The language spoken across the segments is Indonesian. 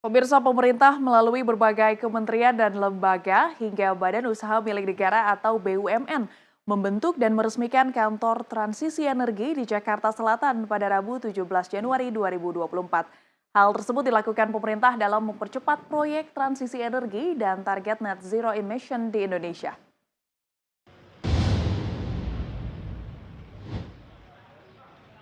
Pemirsa, pemerintah melalui berbagai kementerian dan lembaga hingga badan usaha milik negara atau BUMN membentuk dan meresmikan kantor transisi energi di Jakarta Selatan pada Rabu 17 Januari 2024. Hal tersebut dilakukan pemerintah dalam mempercepat proyek transisi energi dan target net zero emission di Indonesia.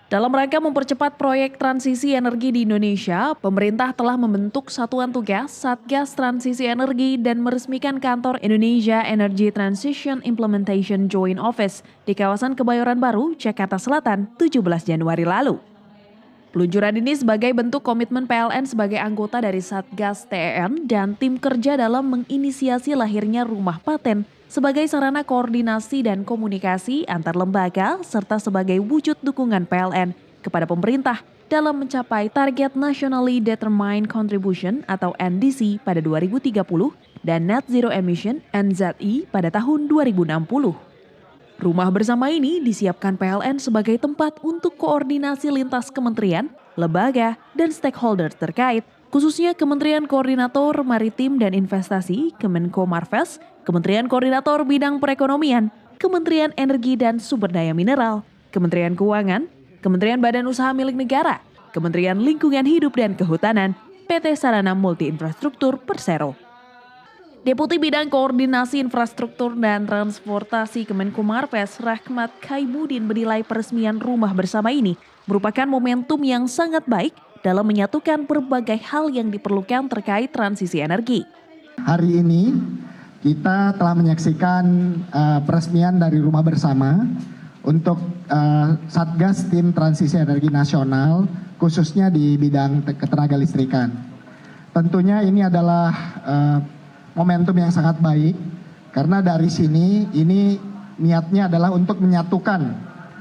Dalam rangka mempercepat proyek transisi energi di Indonesia, pemerintah telah membentuk satuan tugas Satgas Transisi Energi dan meresmikan kantor Indonesia Energy Transition Implementation Joint Office di kawasan Kebayoran Baru, Jakarta Selatan, 17 Januari lalu. Peluncuran ini sebagai bentuk komitmen PLN sebagai anggota dari Satgas TEN dan tim kerja dalam menginisiasi lahirnya rumah paten sebagai sarana koordinasi dan komunikasi antar lembaga serta sebagai wujud dukungan PLN kepada pemerintah dalam mencapai target Nationally Determined Contribution atau NDC pada 2030 dan Net Zero Emission NZE pada tahun 2060. Rumah bersama ini disiapkan PLN sebagai tempat untuk koordinasi lintas kementerian, lembaga, dan stakeholder terkait, khususnya Kementerian Koordinator Maritim dan Investasi, Kemenko Marves, Kementerian Koordinator Bidang Perekonomian, Kementerian Energi dan Sumber Daya Mineral, Kementerian Keuangan, Kementerian Badan Usaha Milik Negara, Kementerian Lingkungan Hidup dan Kehutanan, PT Sarana Multi Infrastruktur Persero. Deputi Bidang Koordinasi Infrastruktur dan Transportasi Kemenko Marves, Rahmat Khaimudin, menilai peresmian rumah bersama ini merupakan momentum yang sangat baik dalam menyatukan berbagai hal yang diperlukan terkait transisi energi. Hari ini kita telah menyaksikan peresmian dari rumah bersama untuk Satgas Tim Transisi Energi Nasional, khususnya di bidang ketenaga listrikan. Tentunya ini adalah momentum yang sangat baik, karena dari sini ini niatnya adalah untuk menyatukan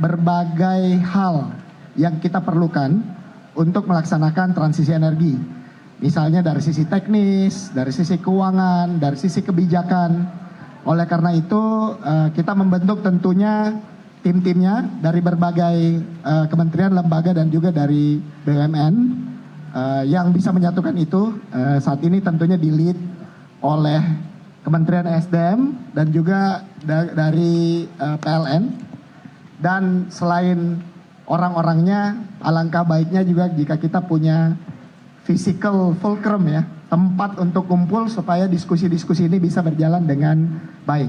berbagai hal yang kita perlukan untuk melaksanakan transisi energi. Misalnya dari sisi teknis, dari sisi keuangan, dari sisi kebijakan. Oleh karena itu kita membentuk tentunya tim-timnya dari berbagai kementerian, lembaga, dan juga dari BUMN yang bisa menyatukan itu. Saat ini tentunya di-lead oleh Kementerian SDM dan juga dari PLN. Dan selain orang-orangnya, alangkah baiknya juga jika kita punya physical fulcrum, ya, tempat untuk kumpul supaya diskusi-diskusi ini bisa berjalan dengan baik.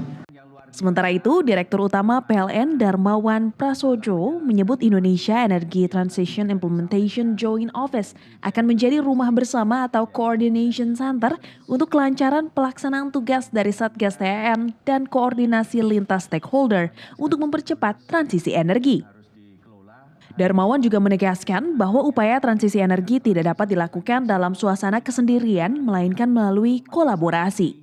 Sementara itu, Direktur Utama PLN Darmawan Prasojo menyebut Indonesia Energy Transition Implementation Joint Office akan menjadi rumah bersama atau coordination center untuk kelancaran pelaksanaan tugas dari Satgas TEN dan koordinasi lintas stakeholder untuk mempercepat transisi energi. Darmawan juga menegaskan bahwa upaya transisi energi tidak dapat dilakukan dalam suasana kesendirian, melainkan melalui kolaborasi.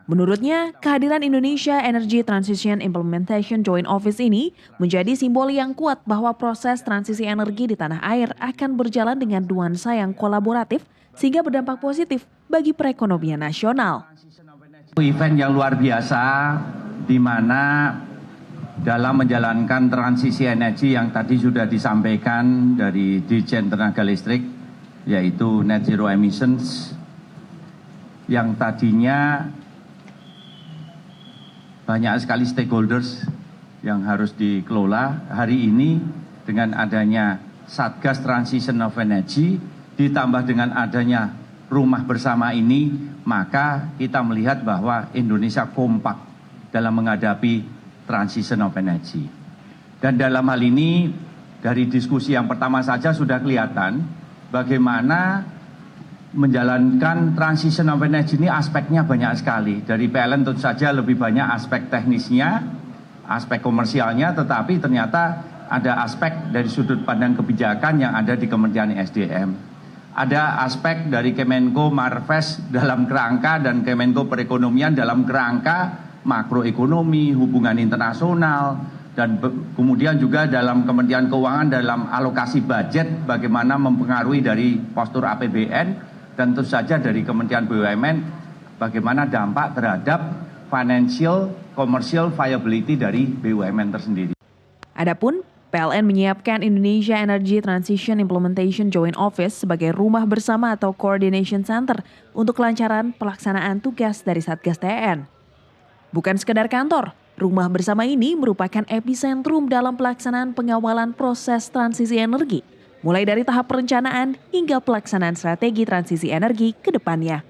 Menurutnya, kehadiran Indonesia Energy Transition Implementation Joint Office ini menjadi simbol yang kuat bahwa proses transisi energi di tanah air akan berjalan dengan nuansa yang kolaboratif sehingga berdampak positif bagi perekonomian nasional. Event yang luar biasa di mana dalam menjalankan transisi energi yang tadi sudah disampaikan dari Dirjen Tenaga Listrik, yaitu Net Zero Emissions, yang tadinya banyak sekali stakeholders yang harus dikelola. Hari ini dengan adanya Satgas Transition of Energy ditambah dengan adanya rumah bersama ini, maka kita melihat bahwa Indonesia kompak dalam menghadapi transition of energy. Dan dalam hal ini dari diskusi yang pertama saja sudah kelihatan bagaimana menjalankan transition of energy ini aspeknya banyak sekali. Dari PLN tentu saja lebih banyak aspek teknisnya, aspek komersialnya, tetapi ternyata ada aspek dari sudut pandang kebijakan yang ada di Kementerian SDM. Ada aspek dari Kemenko Marves dalam kerangka dan Kemenko Perekonomian dalam kerangka makroekonomi, hubungan internasional, dan kemudian juga dalam Kementerian Keuangan dalam alokasi budget bagaimana mempengaruhi dari postur APBN. Dan tentu saja dari Kementerian BUMN bagaimana dampak terhadap financial commercial viability dari BUMN tersendiri. Adapun PLN menyiapkan Indonesia Energy Transition Implementation Joint Office sebagai rumah bersama atau Coordination Center untuk kelancaran pelaksanaan tugas dari Satgas TEN. Bukan sekedar kantor, rumah bersama ini merupakan epicentrum dalam pelaksanaan pengawalan proses transisi energi, mulai dari tahap perencanaan hingga pelaksanaan strategi transisi energi ke depannya.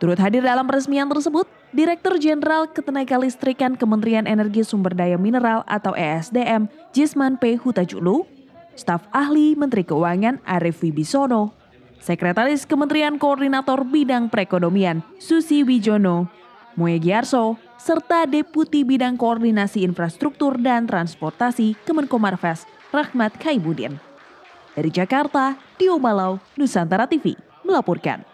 Turut hadir dalam peresmian tersebut, Direktur Jenderal Ketenagalistrikan Kementerian Energi Sumber Daya Mineral atau ESDM, Jisman P. Hutajulu, staf ahli Menteri Keuangan Arief Wibisono, Sekretaris Kementerian Koordinator Bidang Perekonomian Susi Wijono, Moegiarso, serta Deputi Bidang Koordinasi Infrastruktur dan Transportasi Kemenkomarves Rahmat Khaibudin. Dari Jakarta, Dio Malau, Nusantara TV, melaporkan.